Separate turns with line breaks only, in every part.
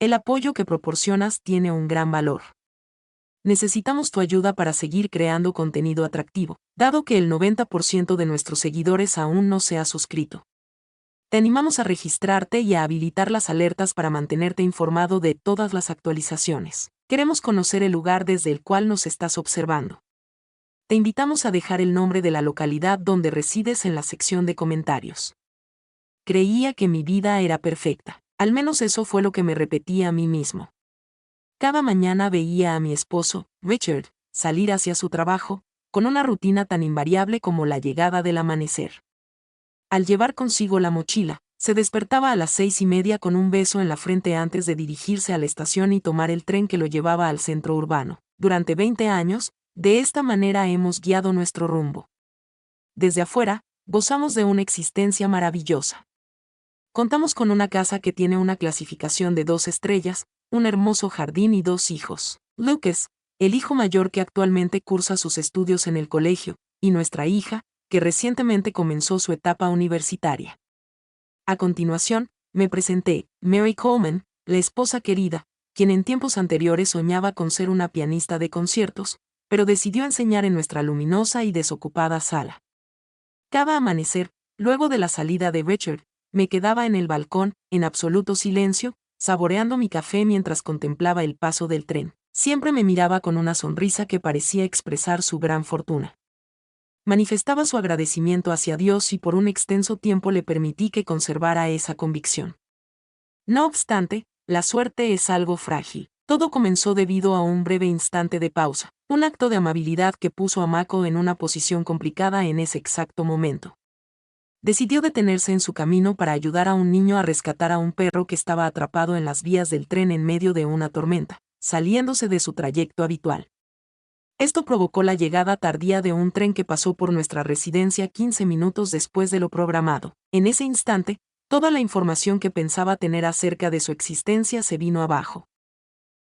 El apoyo que proporcionas tiene un gran valor. Necesitamos tu ayuda para seguir creando contenido atractivo, dado que el 90% de nuestros seguidores aún no se ha suscrito. Te animamos a registrarte y a habilitar las alertas para mantenerte informado de todas las actualizaciones. Queremos conocer el lugar desde el cual nos estás observando. Te invitamos a dejar el nombre de la localidad donde resides en la sección de comentarios. Creía que mi vida era perfecta. Al menos eso fue lo que me repetía a mí mismo. Cada mañana veía a mi esposo, Richard, salir hacia su trabajo, con una rutina tan invariable como la llegada del amanecer. Al llevar consigo la mochila, se despertaba a las 6:30 con un beso en la frente antes de dirigirse a la estación y tomar el tren que lo llevaba al centro urbano. Durante 20 años, de esta manera hemos guiado nuestro rumbo. Desde afuera, gozamos de una existencia maravillosa. Contamos con una casa que tiene una clasificación de 2 estrellas, un hermoso jardín y 2 hijos. Lucas, el hijo mayor que actualmente cursa sus estudios en el colegio, y nuestra hija, que recientemente comenzó su etapa universitaria. A continuación, me presenté, Mary Coleman, la esposa querida, quien en tiempos anteriores soñaba con ser una pianista de conciertos, pero decidió enseñar en nuestra luminosa y desocupada sala. Cada amanecer, luego de la salida de Richard, me quedaba en el balcón, en absoluto silencio, saboreando mi café mientras contemplaba el paso del tren. Siempre me miraba con una sonrisa que parecía expresar su gran fortuna. Manifestaba su agradecimiento hacia Dios y por un extenso tiempo le permití que conservara esa convicción. No obstante, la suerte es algo frágil. Todo comenzó debido a un breve instante de pausa, un acto de amabilidad que puso a Mako en una posición complicada en ese exacto momento. Decidió detenerse en su camino para ayudar a un niño a rescatar a un perro que estaba atrapado en las vías del tren en medio de una tormenta, saliéndose de su trayecto habitual. Esto provocó la llegada tardía de un tren que pasó por nuestra residencia 15 minutos después de lo programado. En ese instante, toda la información que pensaba tener acerca de su existencia se vino abajo.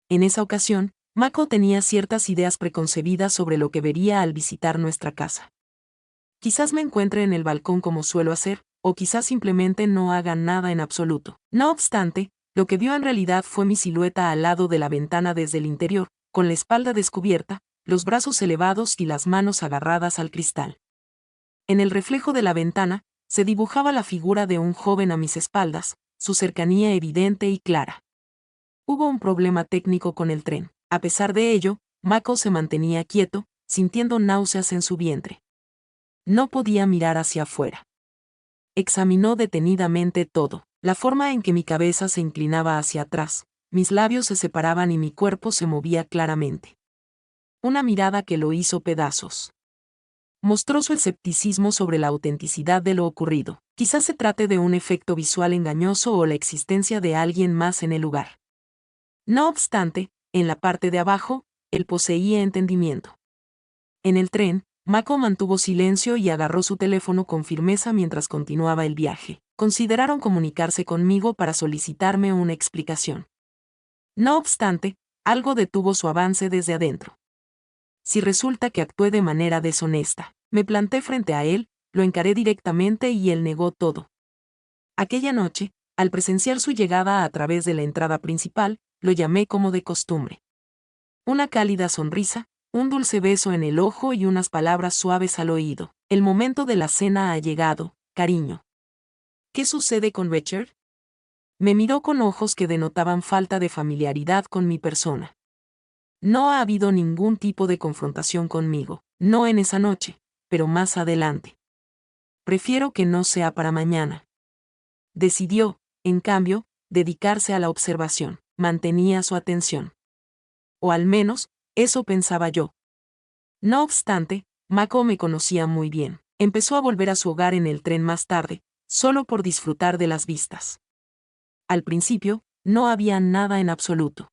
En esa ocasión, Mako tenía ciertas ideas preconcebidas sobre lo que vería al visitar nuestra casa. Quizás me encuentre en el balcón como suelo hacer, o quizás simplemente no haga nada en absoluto. No obstante, lo que vio en realidad fue mi silueta al lado de la ventana desde el interior, con la espalda descubierta, los brazos elevados y las manos agarradas al cristal. En el reflejo de la ventana, se dibujaba la figura de un joven a mis espaldas, su cercanía evidente y clara. Hubo un problema técnico con el tren. A pesar de ello, Mako se mantenía quieto, sintiendo náuseas en su vientre. No podía mirar hacia afuera. Examinó detenidamente todo, la forma en que mi cabeza se inclinaba hacia atrás, mis labios se separaban y mi cuerpo se movía claramente. Una mirada que lo hizo pedazos. Mostró su escepticismo sobre la autenticidad de lo ocurrido. Quizás se trate de un efecto visual engañoso o la existencia de alguien más en el lugar. No obstante, en la parte de abajo, él poseía entendimiento. En el tren, Mako mantuvo silencio y agarró su teléfono con firmeza mientras continuaba el viaje. Consideraron comunicarse conmigo para solicitarme una explicación. No obstante, algo detuvo su avance desde adentro. Si resulta que actué de manera deshonesta, me planté frente a él, lo encaré directamente y él negó todo. Aquella noche, al presenciar su llegada a través de la entrada principal, lo llamé como de costumbre. Una cálida sonrisa, un dulce beso en el ojo y unas palabras suaves al oído. El momento de la cena ha llegado, cariño. ¿Qué sucede con Richard? Me miró con ojos que denotaban falta de familiaridad con mi persona. No ha habido ningún tipo de confrontación conmigo, no en esa noche, pero más adelante. Prefiero que no sea para mañana. Decidió, en cambio, dedicarse a la observación. Mantenía su atención. O al menos, eso pensaba yo. No obstante, Mako me conocía muy bien. Empezó a volver a su hogar en el tren más tarde, solo por disfrutar de las vistas. Al principio, no había nada en absoluto.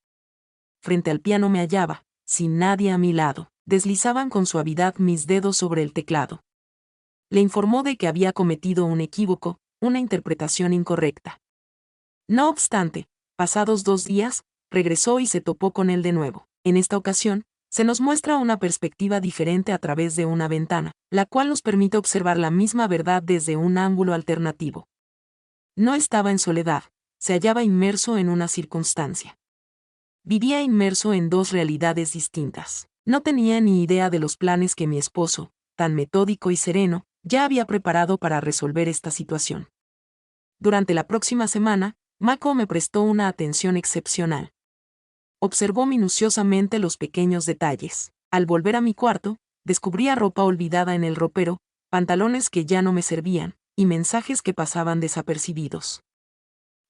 Frente al piano me hallaba, sin nadie a mi lado. Deslizaban con suavidad mis dedos sobre el teclado. Le informó de que había cometido un equívoco, una interpretación incorrecta. No obstante, pasados 2 días, regresó y se topó con él de nuevo. En esta ocasión, se nos muestra una perspectiva diferente a través de una ventana, la cual nos permite observar la misma verdad desde un ángulo alternativo. No estaba en soledad, se hallaba inmerso en una circunstancia. Vivía inmerso en dos realidades distintas. No tenía ni idea de los planes que mi esposo, tan metódico y sereno, ya había preparado para resolver esta situación. Durante la próxima semana, Mako me prestó una atención excepcional. Observó minuciosamente los pequeños detalles. Al volver a mi cuarto, descubría ropa olvidada en el ropero, pantalones que ya no me servían, y mensajes que pasaban desapercibidos.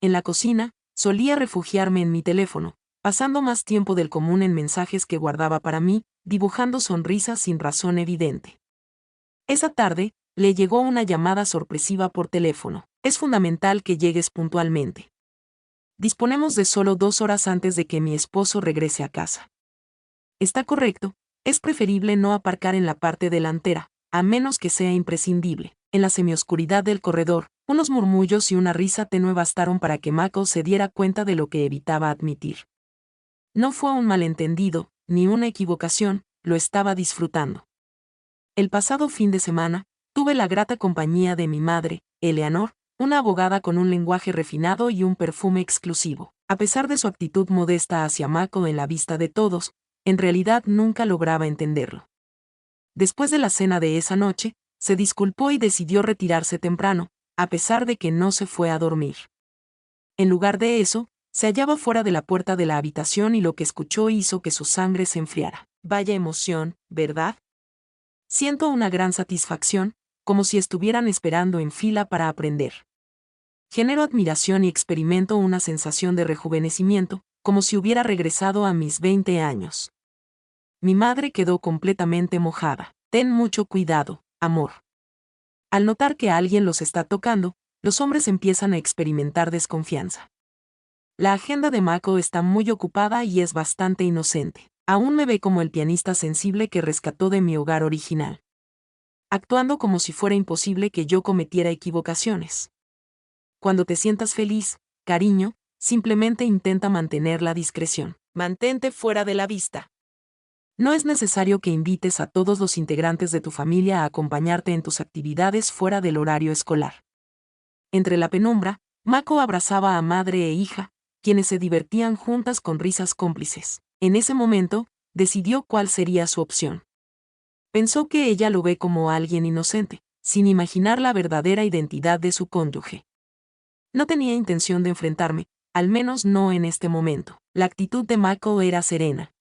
En la cocina, solía refugiarme en mi teléfono, pasando más tiempo del común en mensajes que guardaba para mí, dibujando sonrisas sin razón evidente. Esa tarde, le llegó una llamada sorpresiva por teléfono. Es fundamental que llegues puntualmente. Disponemos de solo 2 horas antes de que mi esposo regrese a casa. Está correcto, es preferible no aparcar en la parte delantera, a menos que sea imprescindible. En la semioscuridad del corredor, unos murmullos y una risa tenue bastaron para que Mako se diera cuenta de lo que evitaba admitir. No fue un malentendido, ni una equivocación, lo estaba disfrutando. El pasado fin de semana, tuve la grata compañía de mi madre, Eleanor, una abogada con un lenguaje refinado y un perfume exclusivo. A pesar de su actitud modesta hacia Mako en la vista de todos, en realidad nunca lograba entenderlo. Después de la cena de esa noche, se disculpó y decidió retirarse temprano, a pesar de que no se fue a dormir. En lugar de eso, se hallaba fuera de la puerta de la habitación y lo que escuchó hizo que su sangre se enfriara. Vaya emoción, ¿verdad? Siento una gran satisfacción, como si estuvieran esperando en fila para aprender. Genero admiración y experimento una sensación de rejuvenecimiento, como si hubiera regresado a mis 20 años. Mi madre quedó completamente mojada. Ten mucho cuidado, amor. Al notar que alguien los está tocando, los hombres empiezan a experimentar desconfianza. La agenda de Mako está muy ocupada y es bastante inocente. Aún me ve como el pianista sensible que rescató de mi hogar original. Actuando como si fuera imposible que yo cometiera equivocaciones. Cuando te sientas feliz, cariño, simplemente intenta mantener la discreción. Mantente fuera de la vista. No es necesario que invites a todos los integrantes de tu familia a acompañarte en tus actividades fuera del horario escolar. Entre la penumbra, Mako abrazaba a madre e hija, quienes se divertían juntas con risas cómplices. En ese momento, decidió cuál sería su opción. Pensó que ella lo ve como alguien inocente, sin imaginar la verdadera identidad de su cónyuge. No tenía intención de enfrentarme, al menos no en este momento. La actitud de Mako era serena.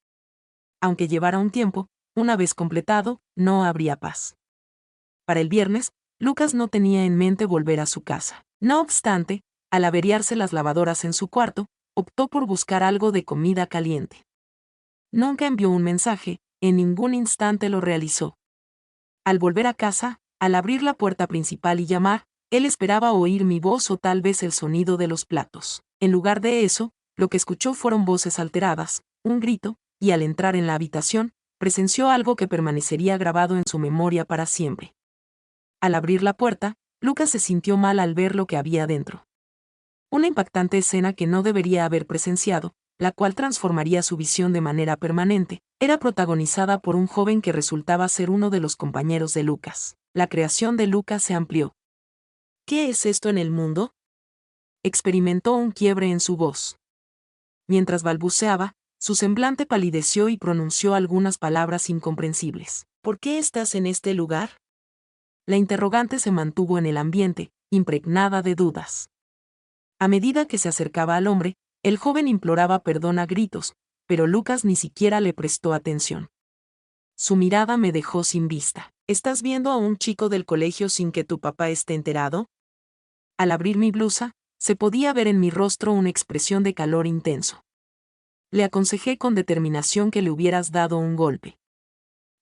Aunque llevara un tiempo, una vez completado, no habría paz. Para el viernes, Lucas no tenía en mente volver a su casa. No obstante, al averiarse las lavadoras en su cuarto, optó por buscar algo de comida caliente. Nunca envió un mensaje, en ningún instante lo realizó. Al volver a casa, al abrir la puerta principal y llamar, él esperaba oír mi voz o tal vez el sonido de los platos. En lugar de eso, lo que escuchó fueron voces alteradas, un grito, y al entrar en la habitación, presenció algo que permanecería grabado en su memoria para siempre. Al abrir la puerta, Lucas se sintió mal al ver lo que había dentro. Una impactante escena que no debería haber presenciado, la cual transformaría su visión de manera permanente, era protagonizada por un joven que resultaba ser uno de los compañeros de Lucas. La creación de Lucas se amplió. ¿Qué es esto en el mundo? Experimentó un quiebre en su voz. Mientras balbuceaba, su semblante palideció y pronunció algunas palabras incomprensibles. ¿Por qué estás en este lugar? La interrogante se mantuvo en el ambiente, impregnada de dudas. A medida que se acercaba al hombre, el joven imploraba perdón a gritos, pero Lucas ni siquiera le prestó atención. Su mirada me dejó sin vista. ¿Estás viendo a un chico del colegio sin que tu papá esté enterado? Al abrir mi blusa, se podía ver en mi rostro una expresión de calor intenso. Le aconsejé con determinación que le hubieras dado un golpe.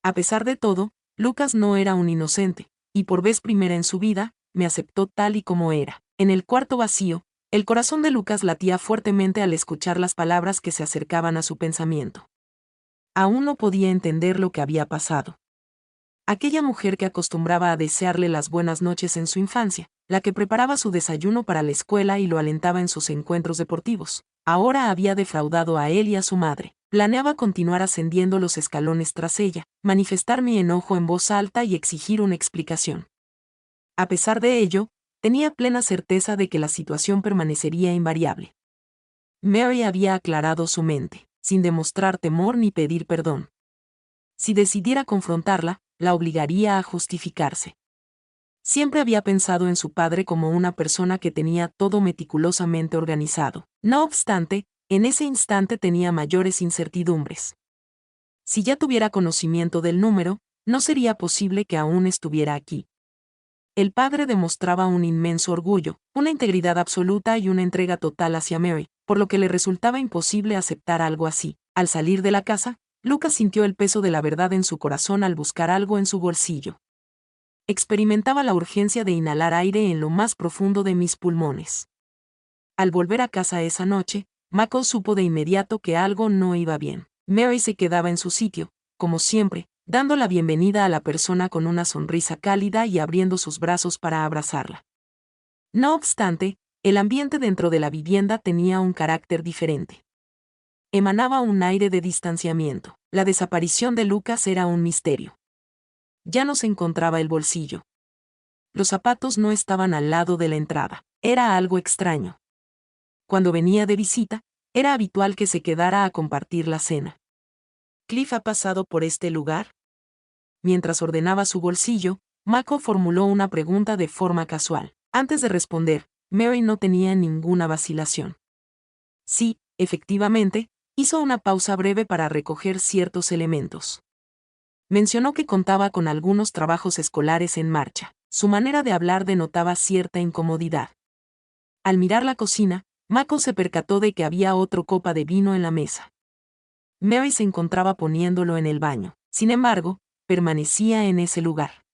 A pesar de todo, Lucas no era un inocente, y por vez primera en su vida, me aceptó tal y como era. En el cuarto vacío, el corazón de Lucas latía fuertemente al escuchar las palabras que se acercaban a su pensamiento. Aún no podía entender lo que había pasado. Aquella mujer que acostumbraba a desearle las buenas noches en su infancia, la que preparaba su desayuno para la escuela y lo alentaba en sus encuentros deportivos, ahora había defraudado a él y a su madre. Planeaba continuar ascendiendo los escalones tras ella, manifestar mi enojo en voz alta y exigir una explicación. A pesar de ello, Tenía plena certeza de que la situación permanecería invariable. Mary había aclarado su mente, sin demostrar temor ni pedir perdón. Si decidiera confrontarla, la obligaría a justificarse. Siempre había pensado en su padre como una persona que tenía todo meticulosamente organizado. No obstante, en ese instante tenía mayores incertidumbres. Si ya tuviera conocimiento del número, no sería posible que aún estuviera aquí. El padre demostraba un inmenso orgullo, una integridad absoluta y una entrega total hacia Mary, por lo que le resultaba imposible aceptar algo así. Al salir de la casa, Lucas sintió el peso de la verdad en su corazón al buscar algo en su bolsillo. Experimentaba la urgencia de inhalar aire en lo más profundo de mis pulmones. Al volver a casa esa noche, Mako supo de inmediato que algo no iba bien. Mary se quedaba en su sitio, como siempre, dando la bienvenida a la persona con una sonrisa cálida y abriendo sus brazos para abrazarla. No obstante, el ambiente dentro de la vivienda tenía un carácter diferente. Emanaba un aire de distanciamiento. La desaparición de Lucas era un misterio. Ya no se encontraba el bolsillo. Los zapatos no estaban al lado de la entrada. Era algo extraño. Cuando venía de visita, era habitual que se quedara a compartir la cena. ¿Cliff ha pasado por este lugar? Mientras ordenaba su bolsillo, Mako formuló una pregunta de forma casual. Antes de responder, Mary no tenía ninguna vacilación. Sí, efectivamente, hizo una pausa breve para recoger ciertos elementos. Mencionó que contaba con algunos trabajos escolares en marcha. Su manera de hablar denotaba cierta incomodidad. Al mirar la cocina, Mako se percató de que había otra copa de vino en la mesa. Mary se encontraba poniéndolo en el baño. Sin embargo, permanecía en ese lugar.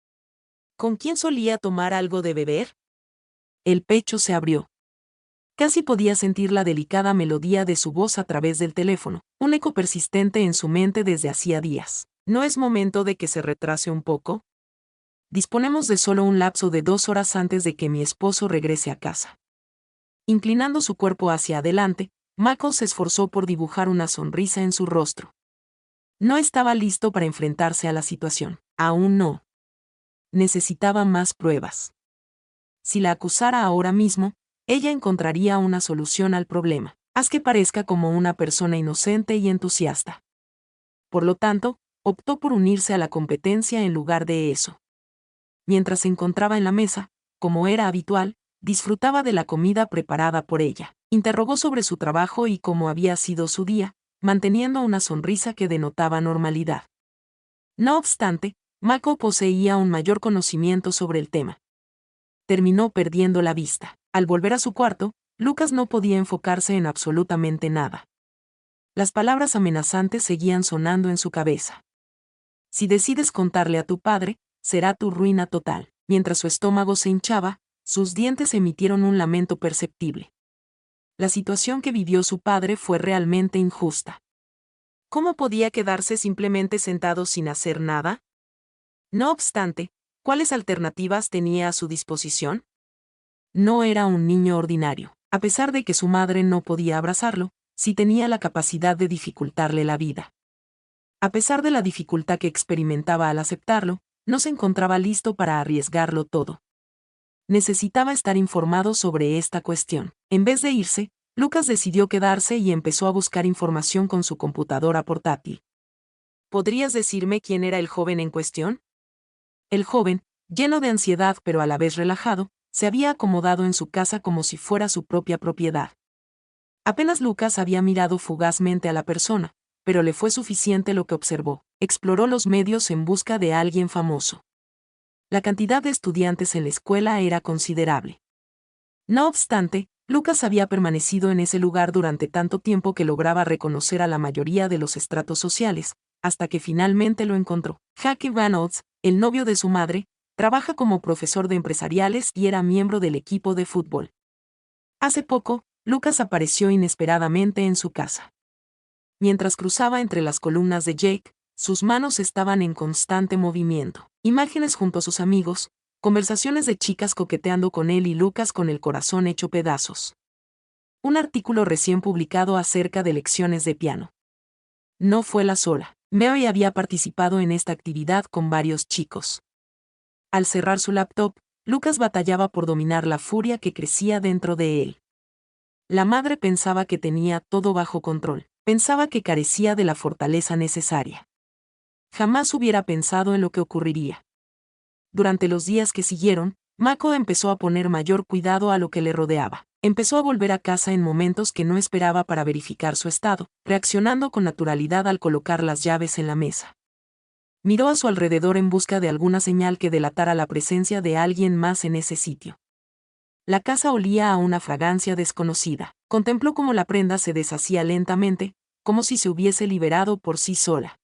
¿Con quién solía tomar algo de beber? El pecho se abrió. Casi podía sentir la delicada melodía de su voz a través del teléfono, un eco persistente en su mente desde hacía días. ¿No es momento de que se retrase un poco? Disponemos de solo un lapso de 2 horas antes de que mi esposo regrese a casa. Inclinando su cuerpo hacia adelante, Mako se esforzó por dibujar una sonrisa en su rostro. No estaba listo para enfrentarse a la situación. Aún no. Necesitaba más pruebas. Si la acusara ahora mismo, ella encontraría una solución al problema. Haz que parezca como una persona inocente y entusiasta. Por lo tanto, optó por unirse a la competencia en lugar de eso. Mientras se encontraba en la mesa, como era habitual, disfrutaba de la comida preparada por ella. Interrogó sobre su trabajo y cómo había sido su día, manteniendo una sonrisa que denotaba normalidad. No obstante, Mako poseía un mayor conocimiento sobre el tema. Terminó perdiendo la vista. Al volver a su cuarto, Lucas no podía enfocarse en absolutamente nada. Las palabras amenazantes seguían sonando en su cabeza. Si decides contarle a tu padre, será tu ruina total. Mientras su estómago se hinchaba, sus dientes emitieron un lamento perceptible. La situación que vivió su padre fue realmente injusta. ¿Cómo podía quedarse simplemente sentado sin hacer nada? No obstante, ¿cuáles alternativas tenía a su disposición? No era un niño ordinario. A pesar de que su madre no podía abrazarlo, sí tenía la capacidad de dificultarle la vida. A pesar de la dificultad que experimentaba al aceptarlo, no se encontraba listo para arriesgarlo todo. Necesitaba estar informado sobre esta cuestión. En vez de irse, Lucas decidió quedarse y empezó a buscar información con su computadora portátil. ¿Podrías decirme quién era el joven en cuestión? El joven, lleno de ansiedad pero a la vez relajado, se había acomodado en su casa como si fuera su propia propiedad. Apenas Lucas había mirado fugazmente a la persona, pero le fue suficiente lo que observó. Exploró los medios en busca de alguien famoso. La cantidad de estudiantes en la escuela era considerable. No obstante, Lucas había permanecido en ese lugar durante tanto tiempo que lograba reconocer a la mayoría de los estratos sociales, hasta que finalmente lo encontró. Jackie Reynolds, el novio de su madre, trabaja como profesor de empresariales y era miembro del equipo de fútbol. Hace poco, Lucas apareció inesperadamente en su casa. Mientras cruzaba entre las columnas de Jake, sus manos estaban en constante movimiento. Imágenes junto a sus amigos, conversaciones de chicas coqueteando con él y Lucas con el corazón hecho pedazos. Un artículo recién publicado acerca de lecciones de piano. No fue la sola. Mary había participado en esta actividad con varios chicos. Al cerrar su laptop, Lucas batallaba por dominar la furia que crecía dentro de él. La madre pensaba que tenía todo bajo control, pensaba que carecía de la fortaleza necesaria. Jamás hubiera pensado en lo que ocurriría. Durante los días que siguieron, Mako empezó a poner mayor cuidado a lo que le rodeaba. Empezó a volver a casa en momentos que no esperaba para verificar su estado, reaccionando con naturalidad al colocar las llaves en la mesa. Miró a su alrededor en busca de alguna señal que delatara la presencia de alguien más en ese sitio. La casa olía a una fragancia desconocida. Contempló cómo la prenda se deshacía lentamente, como si se hubiese liberado por sí sola.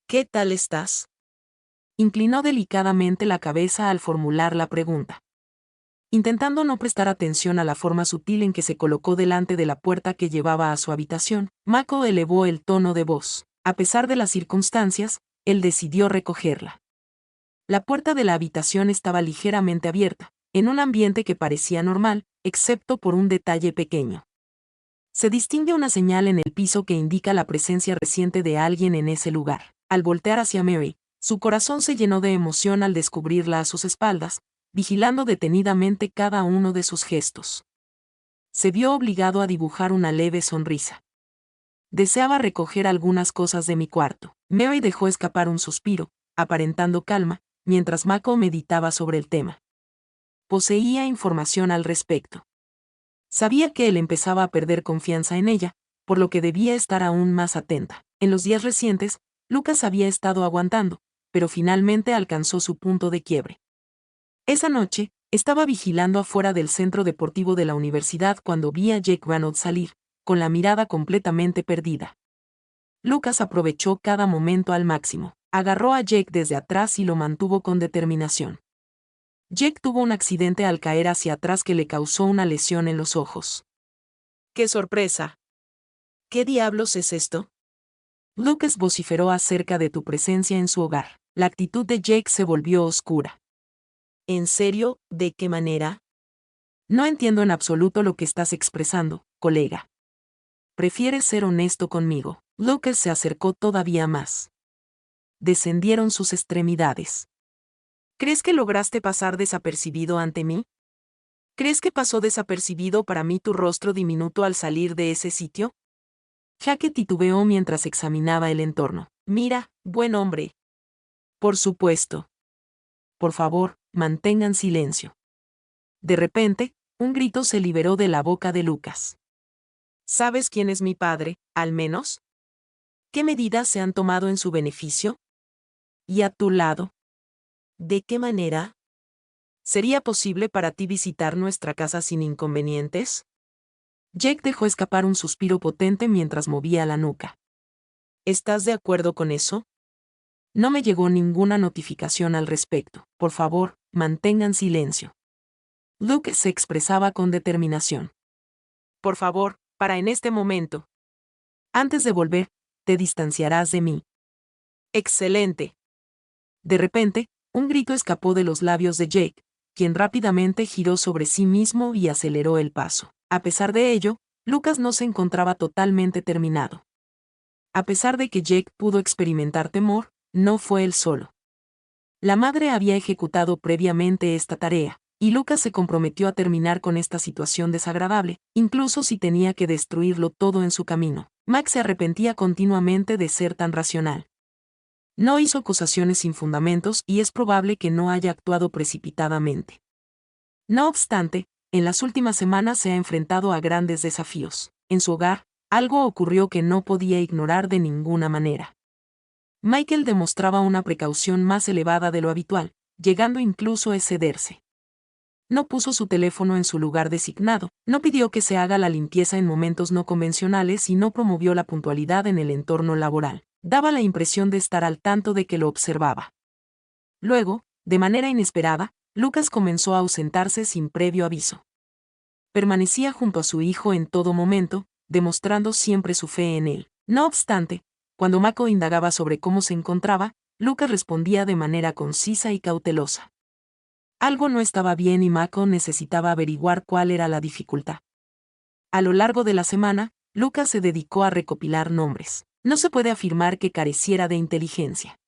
¿Qué tal estás? Inclinó delicadamente la cabeza al formular la pregunta. Intentando no prestar atención a la forma sutil en que se colocó delante de la puerta que llevaba a su habitación, Mako elevó el tono de voz. A pesar de las circunstancias, él decidió recogerla. La puerta de la habitación estaba ligeramente abierta, en un ambiente que parecía normal, excepto por un detalle pequeño. Se distingue una señal en el piso que indica la presencia reciente de alguien en ese lugar. Al voltear hacia Mary, su corazón se llenó de emoción al descubrirla a sus espaldas, vigilando detenidamente cada uno de sus gestos. Se vio obligado a dibujar una leve sonrisa. Deseaba recoger algunas cosas de mi cuarto. Mary dejó escapar un suspiro, aparentando calma, mientras Mako meditaba sobre el tema. Poseía información al respecto. Sabía que él empezaba a perder confianza en ella, por lo que debía estar aún más atenta. En los días recientes, Lucas había estado aguantando, pero finalmente alcanzó su punto de quiebre. Esa noche, estaba vigilando afuera del centro deportivo de la universidad cuando vi a Jake Reynolds salir, con la mirada completamente perdida. Lucas aprovechó cada momento al máximo. Agarró a Jake desde atrás y lo mantuvo con determinación. Jake tuvo un accidente al caer hacia atrás que le causó una lesión en los ojos. ¡Qué sorpresa! ¿Qué diablos es esto? Lucas vociferó acerca de tu presencia en su hogar. La actitud de Jake se volvió oscura. ¿En serio? ¿De qué manera? No entiendo en absoluto lo que estás expresando, colega. ¿Prefieres ser honesto conmigo? Lucas se acercó todavía más. Descendieron sus extremidades. ¿Crees que lograste pasar desapercibido ante mí? ¿Crees que pasó desapercibido para mí tu rostro diminuto al salir de ese sitio? Jake titubeó mientras examinaba el entorno. Mira, buen hombre. Por supuesto. Por favor, mantengan silencio. De repente, un grito se liberó de la boca de Lucas. ¿Sabes quién es mi padre, al menos? ¿Qué medidas se han tomado en su beneficio? ¿Y a tu lado? ¿De qué manera? ¿Sería posible para ti visitar nuestra casa sin inconvenientes? Jake dejó escapar un suspiro potente mientras movía la nuca. ¿Estás de acuerdo con eso? No me llegó ninguna notificación al respecto. Por favor, mantengan silencio. Luke se expresaba con determinación. Por favor, para en este momento. Antes de volver, te distanciarás de mí. Excelente. De repente, un grito escapó de los labios de Jake, quien rápidamente giró sobre sí mismo y aceleró el paso. A pesar de ello, Lucas no se encontraba totalmente terminado. A pesar de que Jake pudo experimentar temor, no fue él solo. La madre había ejecutado previamente esta tarea, y Lucas se comprometió a terminar con esta situación desagradable, incluso si tenía que destruirlo todo en su camino. Max se arrepentía continuamente de ser tan racional. No hizo acusaciones sin fundamentos y es probable que no haya actuado precipitadamente. No obstante, en las últimas semanas se ha enfrentado a grandes desafíos. En su hogar, algo ocurrió que no podía ignorar de ninguna manera. Michael demostraba una precaución más elevada de lo habitual, llegando incluso a excederse. No puso su teléfono en su lugar designado, no pidió que se haga la limpieza en momentos no convencionales y no promovió la puntualidad en el entorno laboral. Daba la impresión de estar al tanto de que lo observaba. Luego, de manera inesperada, Lucas comenzó a ausentarse sin previo aviso. Permanecía junto a su hijo en todo momento, demostrando siempre su fe en él. No obstante, cuando Mako indagaba sobre cómo se encontraba, Lucas respondía de manera concisa y cautelosa. Algo no estaba bien y Mako necesitaba averiguar cuál era la dificultad. A lo largo de la semana, Lucas se dedicó a recopilar nombres. No se puede afirmar que careciera de inteligencia.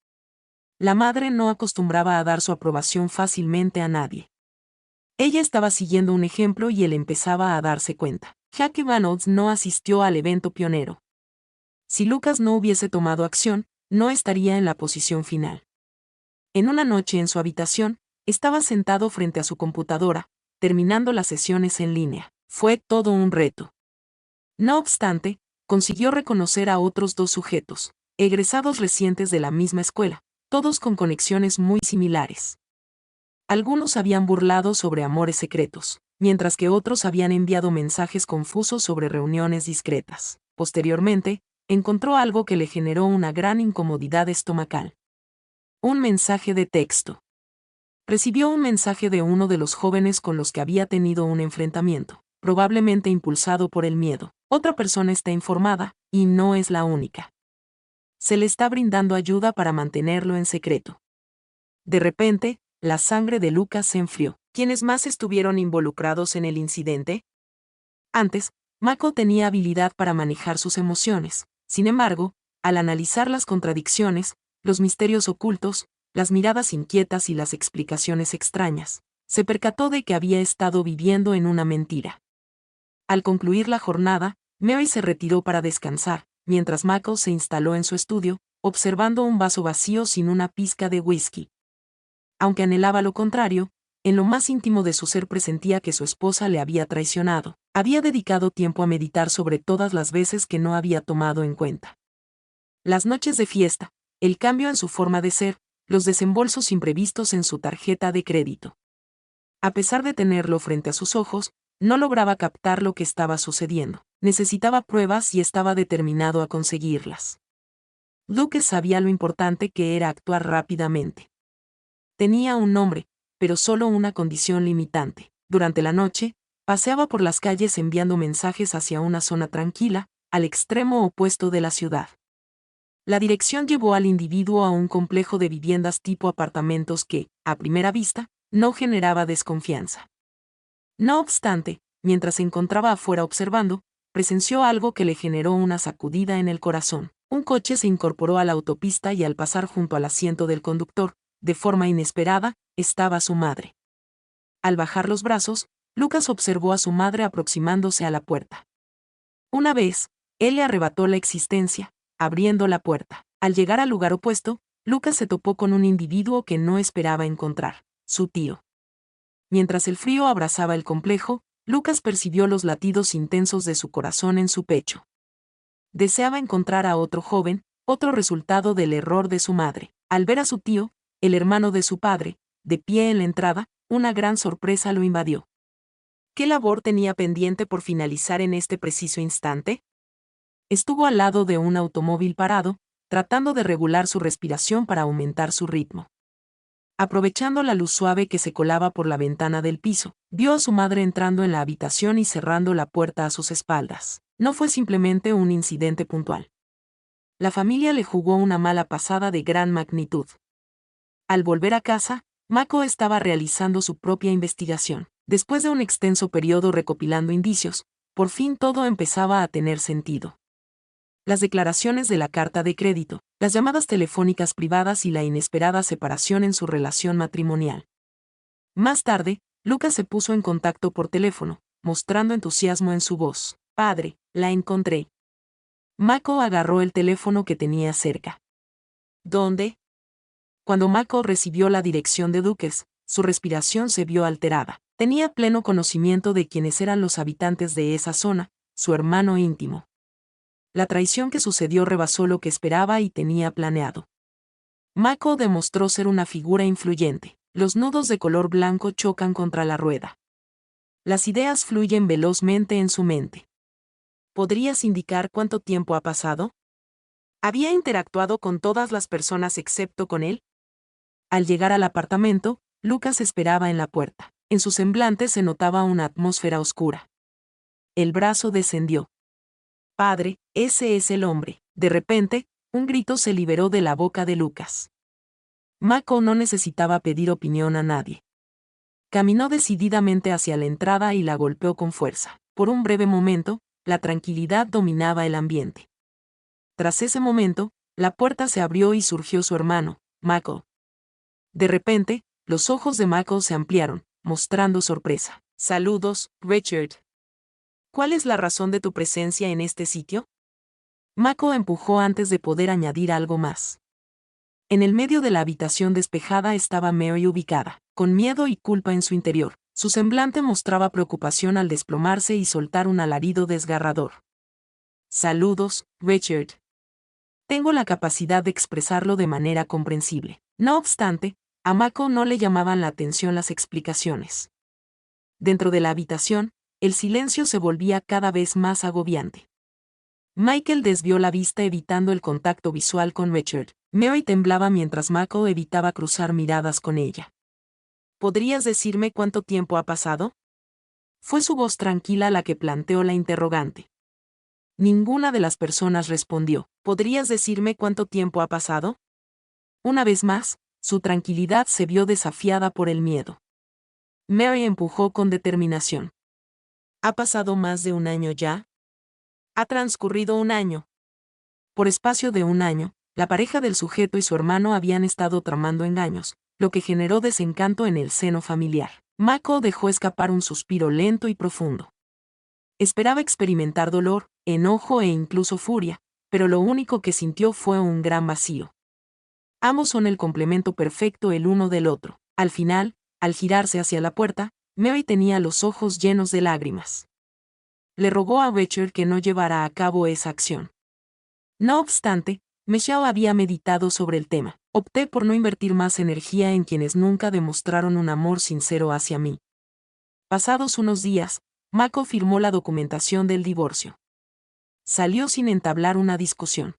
La madre no acostumbraba a dar su aprobación fácilmente a nadie. Ella estaba siguiendo un ejemplo y él empezaba a darse cuenta. Jackie Reynolds no asistió al evento pionero. Si Lucas no hubiese tomado acción, no estaría en la posición final. En una noche en su habitación, estaba sentado frente a su computadora, terminando las sesiones en línea. Fue todo un reto. No obstante, consiguió reconocer a otros dos sujetos, egresados recientes de la misma escuela, todos con conexiones muy similares. Algunos habían burlado sobre amores secretos, mientras que otros habían enviado mensajes confusos sobre reuniones discretas. Posteriormente, encontró algo que le generó una gran incomodidad estomacal. Un mensaje de texto. Recibió un mensaje de uno de los jóvenes con los que había tenido un enfrentamiento, probablemente impulsado por el miedo. Otra persona está informada, y no es la única. Se le está brindando ayuda para mantenerlo en secreto. De repente, la sangre de Lucas se enfrió. ¿Quiénes más estuvieron involucrados en el incidente? Antes, Mako tenía habilidad para manejar sus emociones. Sin embargo, al analizar las contradicciones, los misterios ocultos, las miradas inquietas y las explicaciones extrañas, se percató de que había estado viviendo en una mentira. Al concluir la jornada, Mary se retiró para descansar, mientras Mako se instaló en su estudio, observando un vaso vacío sin una pizca de whisky. Aunque anhelaba lo contrario, en lo más íntimo de su ser presentía que su esposa le había traicionado. Había dedicado tiempo a meditar sobre todas las veces que no había tomado en cuenta. Las noches de fiesta, el cambio en su forma de ser, los desembolsos imprevistos en su tarjeta de crédito. A pesar de tenerlo frente a sus ojos, no lograba captar lo que estaba sucediendo. Necesitaba pruebas y estaba determinado a conseguirlas. Luke sabía lo importante que era actuar rápidamente. Tenía un nombre, pero solo una condición limitante. Durante la noche, paseaba por las calles enviando mensajes hacia una zona tranquila, al extremo opuesto de la ciudad. La dirección llevó al individuo a un complejo de viviendas tipo apartamentos que, a primera vista, no generaba desconfianza. No obstante, mientras se encontraba afuera observando, presenció algo que le generó una sacudida en el corazón. Un coche se incorporó a la autopista y al pasar junto al asiento del conductor, de forma inesperada, estaba su madre. Al bajar los brazos, Lucas observó a su madre aproximándose a la puerta. Una vez, él le arrebató la existencia, abriendo la puerta. Al llegar al lugar opuesto, Lucas se topó con un individuo que no esperaba encontrar, su tío. Mientras el frío abrazaba el complejo, Lucas percibió los latidos intensos de su corazón en su pecho. Deseaba encontrar a otro joven, otro resultado del error de su madre. Al ver a su tío, el hermano de su padre, de pie en la entrada, una gran sorpresa lo invadió. ¿Qué labor tenía pendiente por finalizar en este preciso instante? Estuvo al lado de un automóvil parado, tratando de regular su respiración para aumentar su ritmo. Aprovechando la luz suave que se colaba por la ventana del piso, vio a su madre entrando en la habitación y cerrando la puerta a sus espaldas. No fue simplemente un incidente puntual. La familia le jugó una mala pasada de gran magnitud. Al volver a casa, Mako estaba realizando su propia investigación. Después de un extenso periodo recopilando indicios, por fin todo empezaba a tener sentido. Las declaraciones de la carta de crédito, las llamadas telefónicas privadas y la inesperada separación en su relación matrimonial. Más tarde, Lucas se puso en contacto por teléfono, mostrando entusiasmo en su voz. «Padre, la encontré». Mako agarró el teléfono que tenía cerca. «¿Dónde?» Cuando Mako recibió la dirección de Duques, su respiración se vio alterada. Tenía pleno conocimiento de quiénes eran los habitantes de esa zona, su hermano íntimo. La traición que sucedió rebasó lo que esperaba y tenía planeado. Mako demostró ser una figura influyente. Los nudos de color blanco chocan contra la rueda. Las ideas fluyen velozmente en su mente. ¿Podrías indicar cuánto tiempo ha pasado? ¿Había interactuado con todas las personas excepto con él? Al llegar al apartamento, Lucas esperaba en la puerta. En su semblante se notaba una atmósfera oscura. El brazo descendió. «Padre, ese es el hombre». De repente, un grito se liberó de la boca de Lucas. Mako no necesitaba pedir opinión a nadie. Caminó decididamente hacia la entrada y la golpeó con fuerza. Por un breve momento, la tranquilidad dominaba el ambiente. Tras ese momento, la puerta se abrió y surgió su hermano, Mako. De repente, los ojos de Mako se ampliaron, mostrando sorpresa. Saludos, Richard. ¿Cuál es la razón de tu presencia en este sitio? Mako empujó antes de poder añadir algo más. En el medio de la habitación despejada estaba Mary ubicada, con miedo y culpa en su interior. Su semblante mostraba preocupación al desplomarse y soltar un alarido desgarrador. Saludos, Richard. Tengo la capacidad de expresarlo de manera comprensible. No obstante, a Mako no le llamaban la atención las explicaciones. Dentro de la habitación, el silencio se volvía cada vez más agobiante. Michael desvió la vista evitando el contacto visual con Richard. Mary temblaba mientras Mako evitaba cruzar miradas con ella. ¿Podrías decirme cuánto tiempo ha pasado? Fue su voz tranquila la que planteó la interrogante. Ninguna de las personas respondió. ¿Podrías decirme cuánto tiempo ha pasado? Una vez más, su tranquilidad se vio desafiada por el miedo. Mary empujó con determinación. ¿Ha pasado más de un año ya? Ha transcurrido un año. Por espacio de un año, la pareja del sujeto y su hermano habían estado tramando engaños, lo que generó desencanto en el seno familiar. Mako dejó escapar un suspiro lento y profundo. Esperaba experimentar dolor, enojo e incluso furia, pero lo único que sintió fue un gran vacío. Ambos son el complemento perfecto el uno del otro. Al final, al girarse hacia la puerta, Mary tenía los ojos llenos de lágrimas. Le rogó a Richard que no llevara a cabo esa acción. No obstante, Michelle había meditado sobre el tema. Opté por no invertir más energía en quienes nunca demostraron un amor sincero hacia mí. Pasados unos días, Mako firmó la documentación del divorcio. Salió sin entablar una discusión.